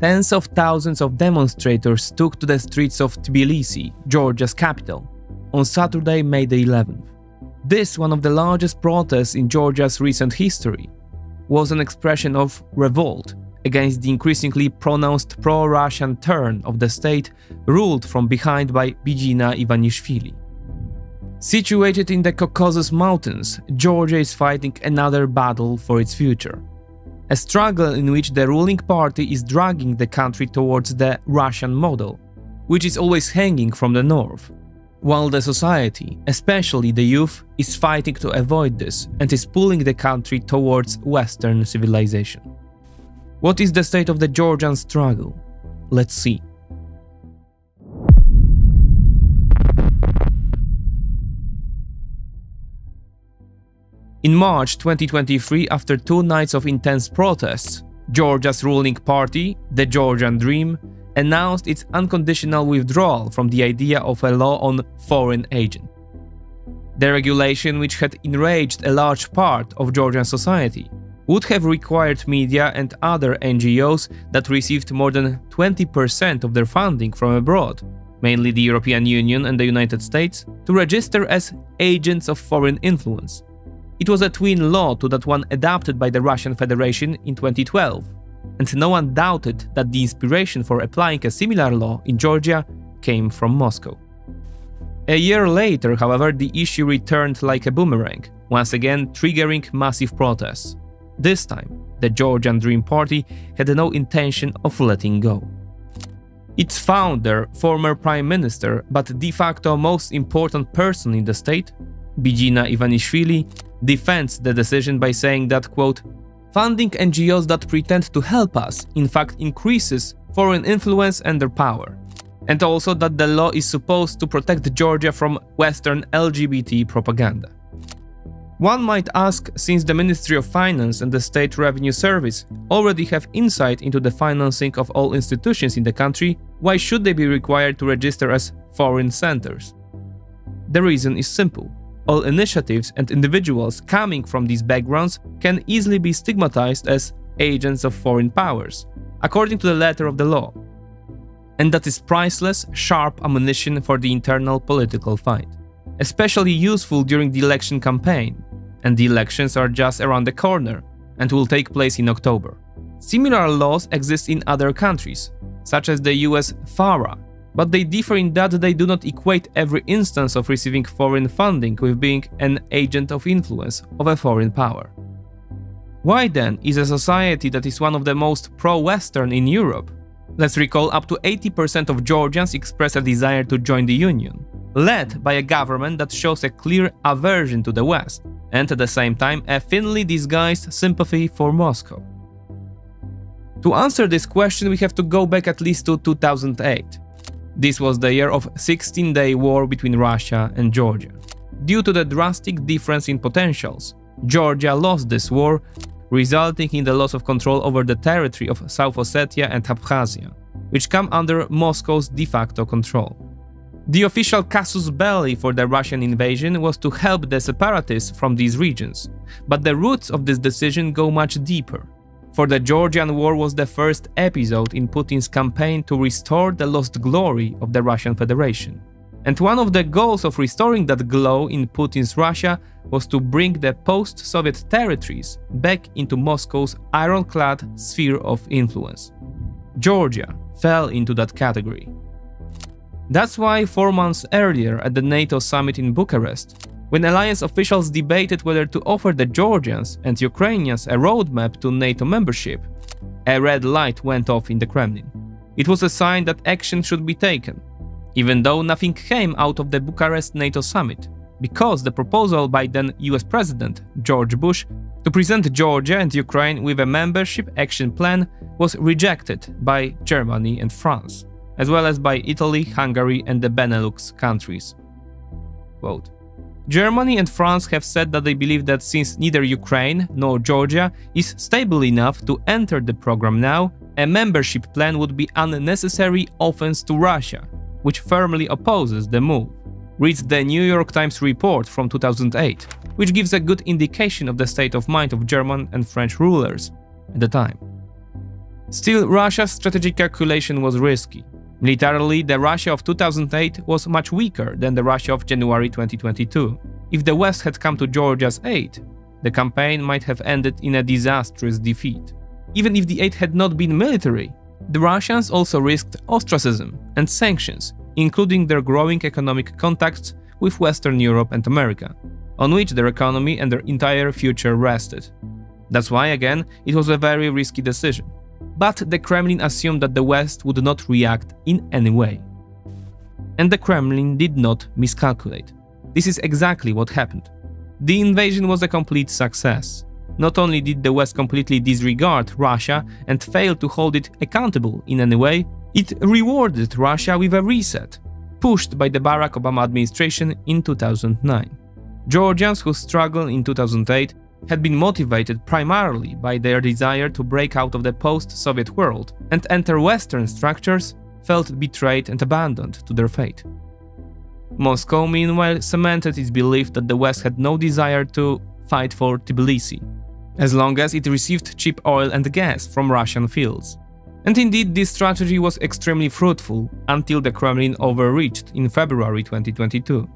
tens of thousands of demonstrators took to the streets of Tbilisi, Georgia's capital, on Saturday, May the 11th. This, one of the largest protests in Georgia's recent history, was an expression of revolt against the increasingly pronounced pro-Russian turn of the state ruled from behind by Bidzina Ivanishvili. Situated in the Caucasus Mountains, Georgia is fighting another battle for its future. A struggle in which the ruling party is dragging the country towards the Russian model, which is always hanging from the north, while the society, especially the youth, is fighting to avoid this and is pulling the country towards Western civilization. What is the state of the Georgian struggle? Let's see. In March 2023, after 2 nights of intense protests, Georgia's ruling party, the Georgian Dream, announced its unconditional withdrawal from the idea of a law on foreign agents. The regulation, which had enraged a large part of Georgian society, would have required media and other NGOs that received more than 20% of their funding from abroad, mainly the European Union and the United States, to register as agents of foreign influence. It was a twin law to that one adopted by the Russian Federation in 2012, and no one doubted that the inspiration for applying a similar law in Georgia came from Moscow. A year later, however, the issue returned like a boomerang, once again triggering massive protests. This time, the Georgian Dream Party had no intention of letting go. Its founder, former prime minister, but de facto most important person in the state, Bidzina Ivanishvili, defends the decision by saying that, quote, "Funding NGOs that pretend to help us, in fact, increases foreign influence and their power," and also that the law is supposed to protect Georgia from Western LGBT propaganda. One might ask, since the Ministry of Finance and the State Revenue Service already have insight into the financing of all institutions in the country, why should they be required to register as foreign centers? The reason is simple. All initiatives and individuals coming from these backgrounds can easily be stigmatized as agents of foreign powers, according to the letter of the law. And that is priceless, sharp ammunition for the internal political fight, especially useful during the election campaign, and the elections are just around the corner and will take place in October. Similar laws exist in other countries, such as the US FARA, but they differ in that they do not equate every instance of receiving foreign funding with being an agent of influence of a foreign power. Why then is a society that is one of the most pro-Western in Europe, let's recall up to 80% of Georgians express a desire to join the Union, led by a government that shows a clear aversion to the West, and at the same time a thinly disguised sympathy for Moscow? To answer this question, we have to go back at least to 2008. This was the year of 16-day war between Russia and Georgia. Due to the drastic difference in potentials, Georgia lost this war, resulting in the loss of control over the territory of South Ossetia and Abkhazia, which come under Moscow's de facto control. The official casus belli for the Russian invasion was to help the separatists from these regions, but the roots of this decision go much deeper. For the Georgian War was the first episode in Putin's campaign to restore the lost glory of the Russian Federation. And one of the goals of restoring that glow in Putin's Russia was to bring the post-Soviet territories back into Moscow's ironclad sphere of influence. Georgia fell into that category. That's why 4 months earlier at the NATO summit in Bucharest, when alliance officials debated whether to offer the Georgians and Ukrainians a roadmap to NATO membership, a red light went off in the Kremlin. It was a sign that action should be taken, even though nothing came out of the Bucharest NATO summit, because the proposal by then US President George Bush to present Georgia and Ukraine with a membership action plan was rejected by Germany and France, as well as by Italy, Hungary and the Benelux countries. Quote, "Germany and France have said that they believe that since neither Ukraine nor Georgia is stable enough to enter the program now, a membership plan would be unnecessary offense to Russia, which firmly opposes the move," reads the New York Times report from 2008, which gives a good indication of the state of mind of German and French rulers at the time. Still, Russia's strategic calculation was risky. Militarily, the Russia of 2008 was much weaker than the Russia of January 2022. If the West had come to Georgia's aid, the campaign might have ended in a disastrous defeat. Even if the aid had not been military, the Russians also risked ostracism and sanctions, including their growing economic contacts with Western Europe and America, on which their economy and their entire future rested. That's why, again, it was a very risky decision. But the Kremlin assumed that the West would not react in any way. And the Kremlin did not miscalculate. This is exactly what happened. The invasion was a complete success. Not only did the West completely disregard Russia and fail to hold it accountable in any way, it rewarded Russia with a reset, pushed by the Barack Obama administration in 2009. Georgians who struggled in 2008 had been motivated primarily by their desire to break out of the post-Soviet world and enter Western structures, felt betrayed and abandoned to their fate. Moscow, meanwhile, cemented its belief that the West had no desire to fight for Tbilisi, as long as it received cheap oil and gas from Russian fields. And indeed, this strategy was extremely fruitful until the Kremlin overreached in February 2022.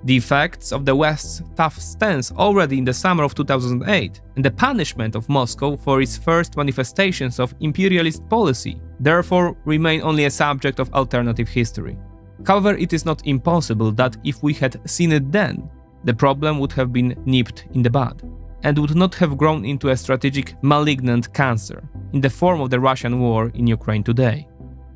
The effects of the West's tough stance already in the summer of 2008 and the punishment of Moscow for its first manifestations of imperialist policy therefore remain only a subject of alternative history. However, it is not impossible that if we had seen it then, the problem would have been nipped in the bud and would not have grown into a strategic malignant cancer in the form of the Russian war in Ukraine today.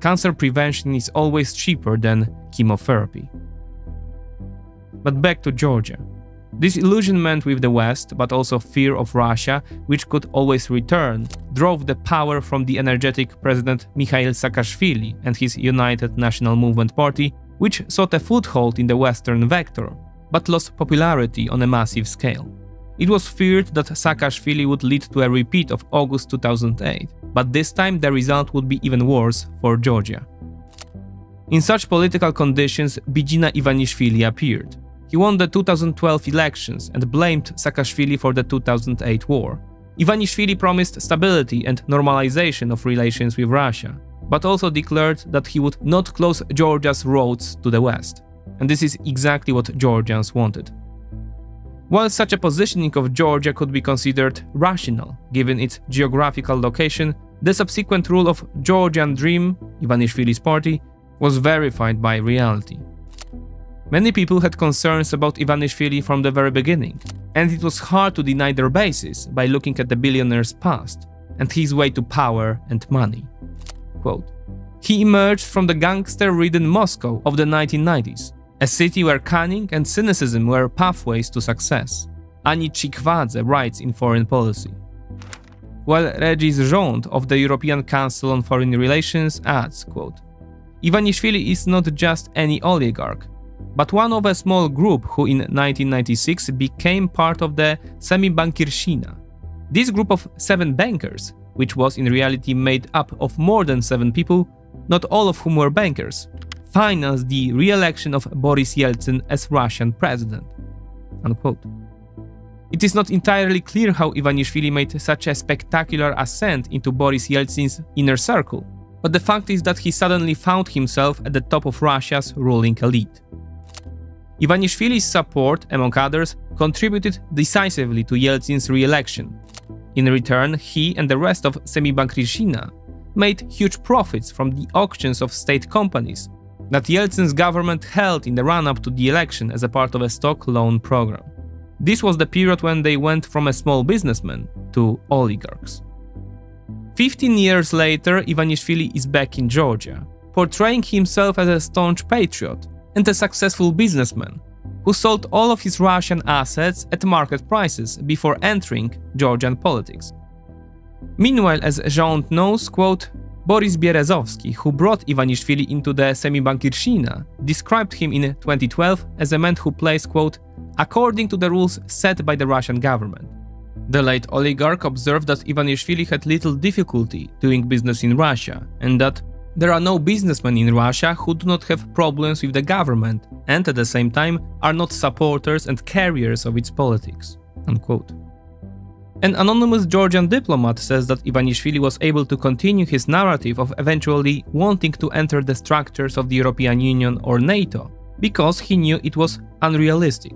Cancer prevention is always cheaper than chemotherapy. But back to Georgia. Disillusionment with the West, but also fear of Russia, which could always return, drove the power from the energetic President Mikhail Saakashvili and his United National Movement Party, which sought a foothold in the Western vector, but lost popularity on a massive scale. It was feared that Saakashvili would lead to a repeat of August 2008, but this time the result would be even worse for Georgia. In such political conditions, Bidzina Ivanishvili appeared. He won the 2012 elections and blamed Saakashvili for the 2008 war. Ivanishvili promised stability and normalization of relations with Russia, but also declared that he would not close Georgia's roads to the West. And this is exactly what Georgians wanted. While such a positioning of Georgia could be considered rational, given its geographical location, the subsequent rule of Georgian Dream, Ivanishvili's party, was verified by reality. Many people had concerns about Ivanishvili from the very beginning, and it was hard to deny their basis by looking at the billionaire's past and his way to power and money. Quote, "He emerged from the gangster-ridden Moscow of the 1990s, a city where cunning and cynicism were pathways to success," Ani Chikwadze writes in Foreign Policy. While Regis Rząd of the European Council on Foreign Relations adds, quote, "Ivanishvili is not just any oligarch, but one of a small group who in 1996 became part of the Semi-Bankirshina. This group of 7 bankers, which was in reality made up of more than 7 people, not all of whom were bankers, financed the re-election of Boris Yeltsin as Russian president." Unquote. It is not entirely clear how Ivanishvili made such a spectacular ascent into Boris Yeltsin's inner circle, but the fact is that he suddenly found himself at the top of Russia's ruling elite. Ivanishvili's support, among others, contributed decisively to Yeltsin's re-election. In return, he and the rest of Semi-Bankirshina made huge profits from the auctions of state companies that Yeltsin's government held in the run-up to the election as a part of a stock loan program. This was the period when they went from a small businessman to oligarchs. 15 years later, Ivanishvili is back in Georgia, portraying himself as a staunch patriot and a successful businessman who sold all of his Russian assets at market prices before entering Georgian politics. Meanwhile, as Rząd knows, quote, Boris Berezovsky, who brought Ivanishvili into the Semi-Bankirshina, described him in 2012 as a man who plays, quote, according to the rules set by the Russian government. The late oligarch observed that Ivanishvili had little difficulty doing business in Russia, and that there are no businessmen in Russia who do not have problems with the government and at the same time are not supporters and carriers of its politics. Unquote. An anonymous Georgian diplomat says that Ivanishvili was able to continue his narrative of eventually wanting to enter the structures of the European Union or NATO because he knew it was unrealistic,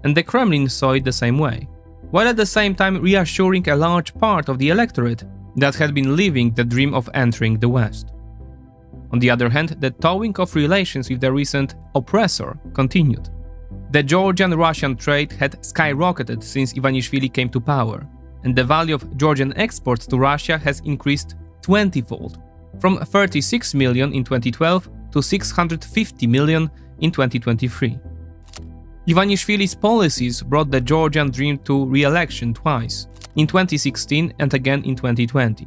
and the Kremlin saw it the same way, while at the same time reassuring a large part of the electorate that had been living the dream of entering the West. On the other hand, the thawing of relations with the recent oppressor continued. The Georgian-Russian trade had skyrocketed since Ivanishvili came to power, and the value of Georgian exports to Russia has increased 20-fold, from 36 million in 2012 to 650 million in 2023. Ivanishvili's policies brought the Georgian dream to re-election twice, in 2016 and again in 2020.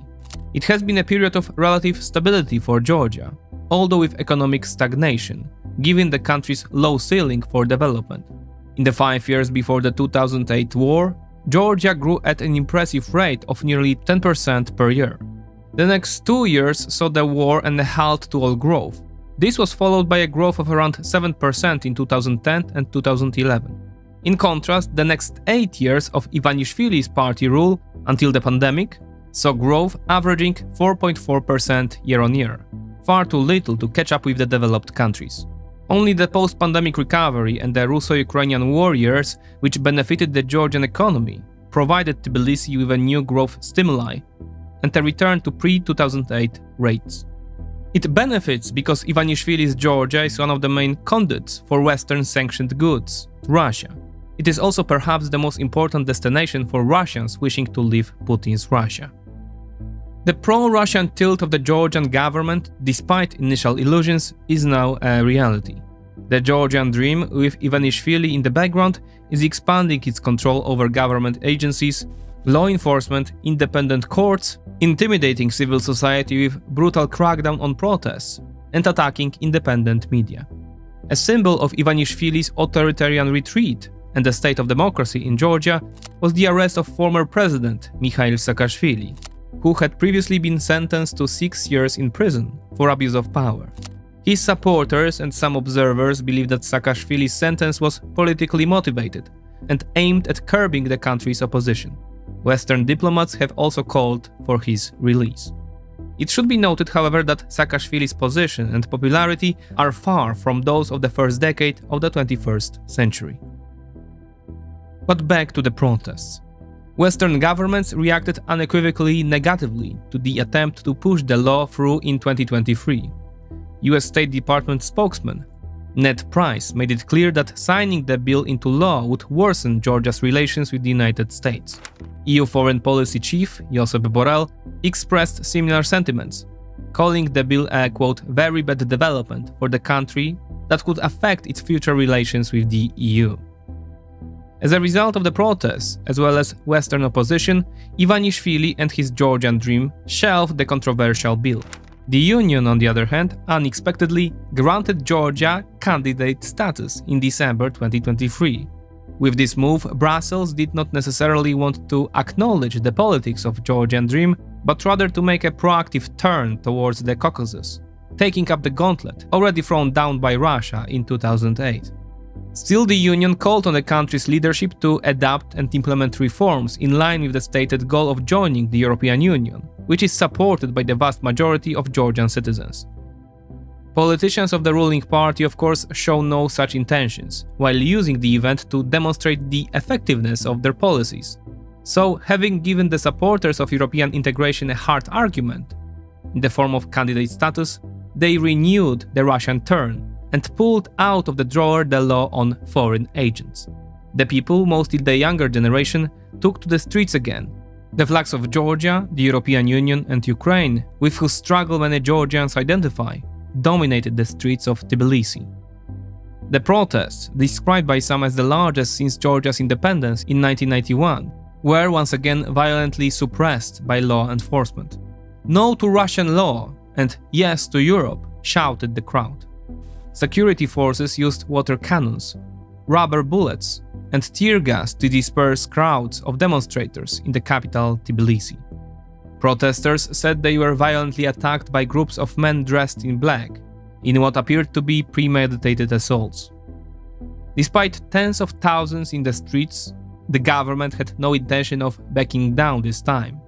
It has been a period of relative stability for Georgia, although with economic stagnation, given the country's low ceiling for development. In the 5 years before the 2008 war, Georgia grew at an impressive rate of nearly 10% per year. The next 2 years saw the war and a halt to all growth. This was followed by a growth of around 7% in 2010 and 2011. In contrast, the next 8 years of Ivanishvili's party rule, until the pandemic, saw growth averaging 4.4% year-on-year, far too little to catch up with the developed countries. Only the post-pandemic recovery and the Russo-Ukrainian war years, which benefited the Georgian economy, provided Tbilisi with a new growth stimuli and a return to pre-2008 rates. It benefits because Ivanishvili's Georgia is one of the main conduits for Western sanctioned goods to Russia. It is also perhaps the most important destination for Russians wishing to leave Putin's Russia. The pro-Russian tilt of the Georgian government, despite initial illusions, is now a reality. The Georgian dream, with Ivanishvili in the background, is expanding its control over government agencies, law enforcement, independent courts, intimidating civil society with brutal crackdown on protests, and attacking independent media. A symbol of Ivanishvili's authoritarian retreat and the state of democracy in Georgia was the arrest of former president Mikhail Saakashvili, who had previously been sentenced to 6 years in prison for abuse of power. His supporters and some observers believe that Saakashvili's sentence was politically motivated and aimed at curbing the country's opposition. Western diplomats have also called for his release. It should be noted, however, that Saakashvili's position and popularity are far from those of the first decade of the 21st century. But back to the protests. Western governments reacted unequivocally negatively to the attempt to push the law through in 2023. US State Department spokesman Ned Price made it clear that signing the bill into law would worsen Georgia's relations with the United States. EU Foreign Policy Chief Josep Borrell expressed similar sentiments, calling the bill a, quote, very bad development for the country that could affect its future relations with the EU. As a result of the protests, as well as Western opposition, Ivanishvili and his Georgian dream shelved the controversial bill. The Union, on the other hand, unexpectedly granted Georgia candidate status in December 2023. With this move, Brussels did not necessarily want to acknowledge the politics of Georgian dream, but rather to make a proactive turn towards the Caucasus, taking up the gauntlet already thrown down by Russia in 2008. Still, the Union called on the country's leadership to adapt and implement reforms in line with the stated goal of joining the European Union, which is supported by the vast majority of Georgian citizens. Politicians of the ruling party, of course, show no such intentions, while using the event to demonstrate the effectiveness of their policies. So, having given the supporters of European integration a hard argument, in the form of candidate status, they renewed the Russian turn and pulled out of the drawer the law on foreign agents. The people, mostly the younger generation, took to the streets again. The flags of Georgia, the European Union and Ukraine, with whose struggle many Georgians identify, dominated the streets of Tbilisi. The protests, described by some as the largest since Georgia's independence in 1991, were once again violently suppressed by law enforcement. No to Russian law and yes to Europe, shouted the crowd. Security forces used water cannons, rubber bullets, and tear gas to disperse crowds of demonstrators in the capital Tbilisi. Protesters said they were violently attacked by groups of men dressed in black, in what appeared to be premeditated assaults. Despite tens of thousands in the streets, the government had no intention of backing down this time.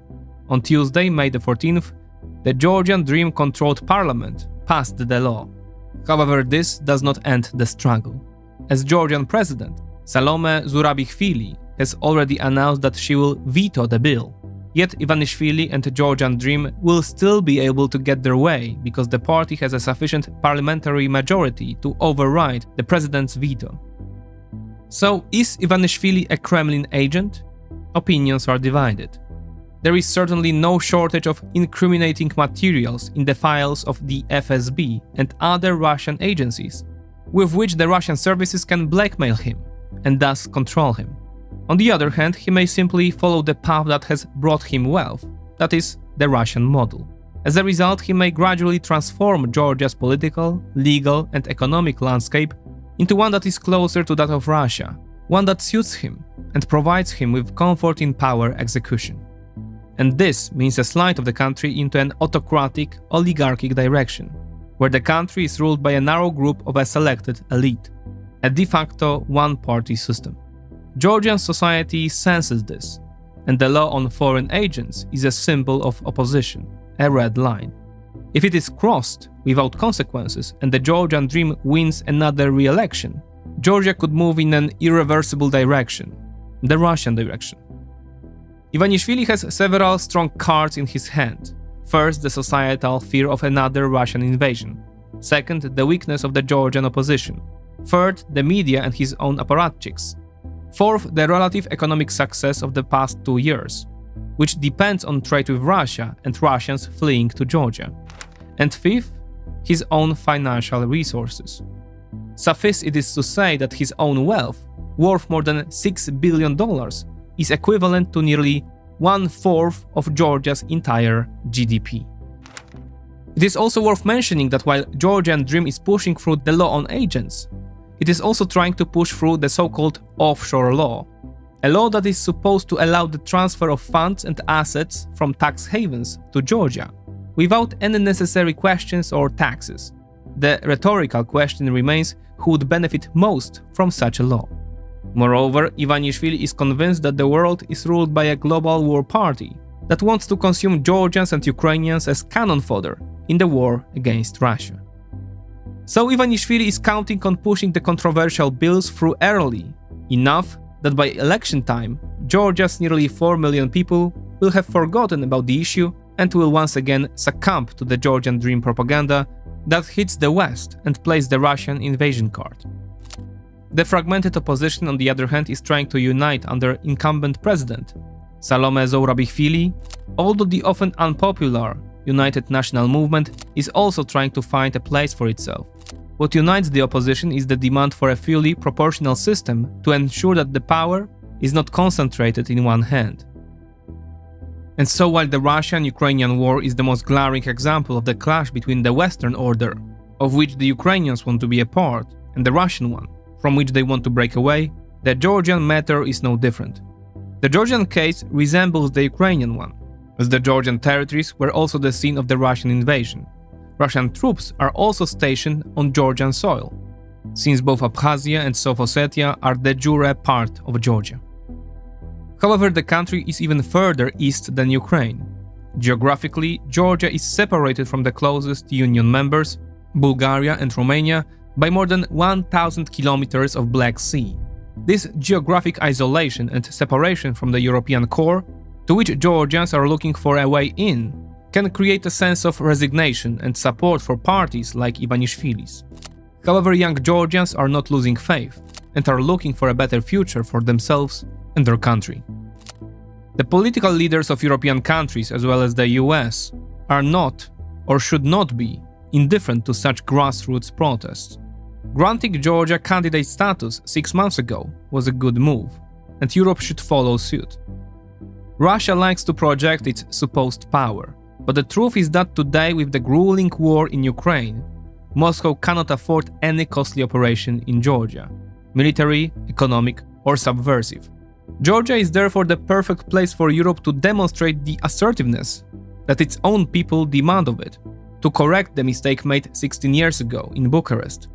On Tuesday, May the 14th, the Georgian Dream-controlled parliament passed the law. However, this does not end the struggle. As Georgian president, Salome Zurabichvili has already announced that she will veto the bill. Yet Ivanishvili and the Georgian Dream will still be able to get their way because the party has a sufficient parliamentary majority to override the president's veto. So, is Ivanishvili a Kremlin agent? Opinions are divided. There is certainly no shortage of incriminating materials in the files of the FSB and other Russian agencies, with which the Russian services can blackmail him and thus control him. On the other hand, he may simply follow the path that has brought him wealth, that is, the Russian model. As a result, he may gradually transform Georgia's political, legal and economic landscape into one that is closer to that of Russia, one that suits him and provides him with comfort in power execution. And this means a slide of the country into an autocratic, oligarchic direction, where the country is ruled by a narrow group of a selected elite, a de facto one-party system. Georgian society senses this, and the law on foreign agents is a symbol of opposition, a red line. If it is crossed without consequences and the Georgian Dream wins another re-election, Georgia could move in an irreversible direction, the Russian direction. Ivanishvili has several strong cards in his hand. First, the societal fear of another Russian invasion. Second, the weakness of the Georgian opposition. Third, the media and his own apparatchiks. Fourth, the relative economic success of the past 2 years, which depends on trade with Russia and Russians fleeing to Georgia. And fifth, his own financial resources. Suffice it is to say that his own wealth, worth more than $6 billion, is equivalent to nearly 1/4 of Georgia's entire GDP. It is also worth mentioning that while Georgian Dream is pushing through the law on agents, it is also trying to push through the so-called offshore law, a law that is supposed to allow the transfer of funds and assets from tax havens to Georgia, without any necessary questions or taxes. The rhetorical question remains who would benefit most from such a law. Moreover, Ivanishvili is convinced that the world is ruled by a global war party that wants to consume Georgians and Ukrainians as cannon fodder in the war against Russia. So Ivanishvili is counting on pushing the controversial bills through early, enough that by election time, Georgia's nearly 4 million people will have forgotten about the issue and will once again succumb to the Georgian Dream propaganda that hits the West and plays the Russian invasion card. The fragmented opposition, on the other hand, is trying to unite under incumbent president Salome Zurabichvili, although the often unpopular United National Movement is also trying to find a place for itself. What unites the opposition is the demand for a fully proportional system to ensure that the power is not concentrated in one hand. And so while the Russian-Ukrainian war is the most glaring example of the clash between the Western order, of which the Ukrainians want to be a part, and the Russian one, from which they want to break away, the Georgian matter is no different. The Georgian case resembles the Ukrainian one, as the Georgian territories were also the scene of the Russian invasion. Russian troops are also stationed on Georgian soil, since both Abkhazia and South Ossetia are de jure part of Georgia. However, the country is even further east than Ukraine. Geographically, Georgia is separated from the closest Union members, Bulgaria and Romania, by more than 1,000 kilometers of Black Sea. This geographic isolation and separation from the European core, to which Georgians are looking for a way in, can create a sense of resignation and support for parties like Ivanishvili's. However, young Georgians are not losing faith and are looking for a better future for themselves and their country. The political leaders of European countries, as well as the US, are not, or should not be, indifferent to such grassroots protests. Granting Georgia candidate status 6 months ago was a good move, and Europe should follow suit. Russia likes to project its supposed power, but the truth is that today, with the grueling war in Ukraine, Moscow cannot afford any costly operation in Georgia, military, economic, or subversive. Georgia is therefore the perfect place for Europe to demonstrate the assertiveness that its own people demand of it, to correct the mistake made 16 years ago in Bucharest,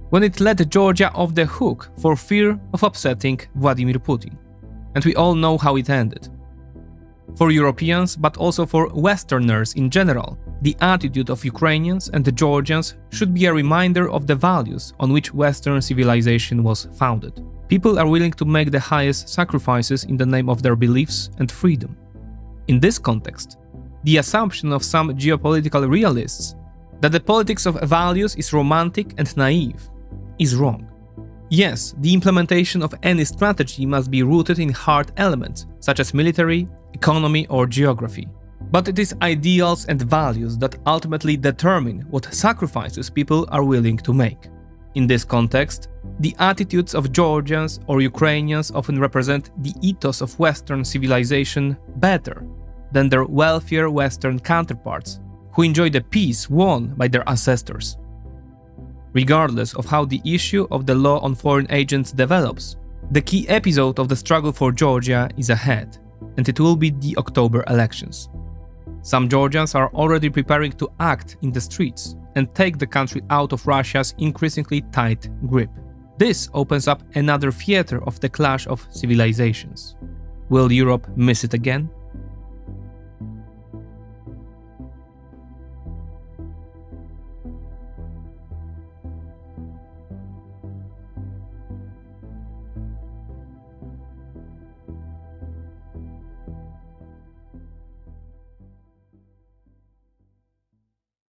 when it let Georgia off the hook for fear of upsetting Vladimir Putin. and we all know how it ended. For Europeans, but also for Westerners in general, the attitude of Ukrainians and the Georgians should be a reminder of the values on which Western civilization was founded. People are willing to make the highest sacrifices in the name of their beliefs and freedom. In this context, the assumption of some geopolitical realists that the politics of values is romantic and naive is wrong. Yes, the implementation of any strategy must be rooted in hard elements, such as military, economy, or geography. But it is ideals and values that ultimately determine what sacrifices people are willing to make. In this context, the attitudes of Georgians or Ukrainians often represent the ethos of Western civilization better than their wealthier Western counterparts, who enjoy the peace won by their ancestors. Regardless of how the issue of the law on foreign agents develops, the key episode of the struggle for Georgia is ahead, and it will be the October elections. Some Georgians are already preparing to act in the streets and take the country out of Russia's increasingly tight grip. This opens up another theater of the clash of civilizations. Will Europe miss it again?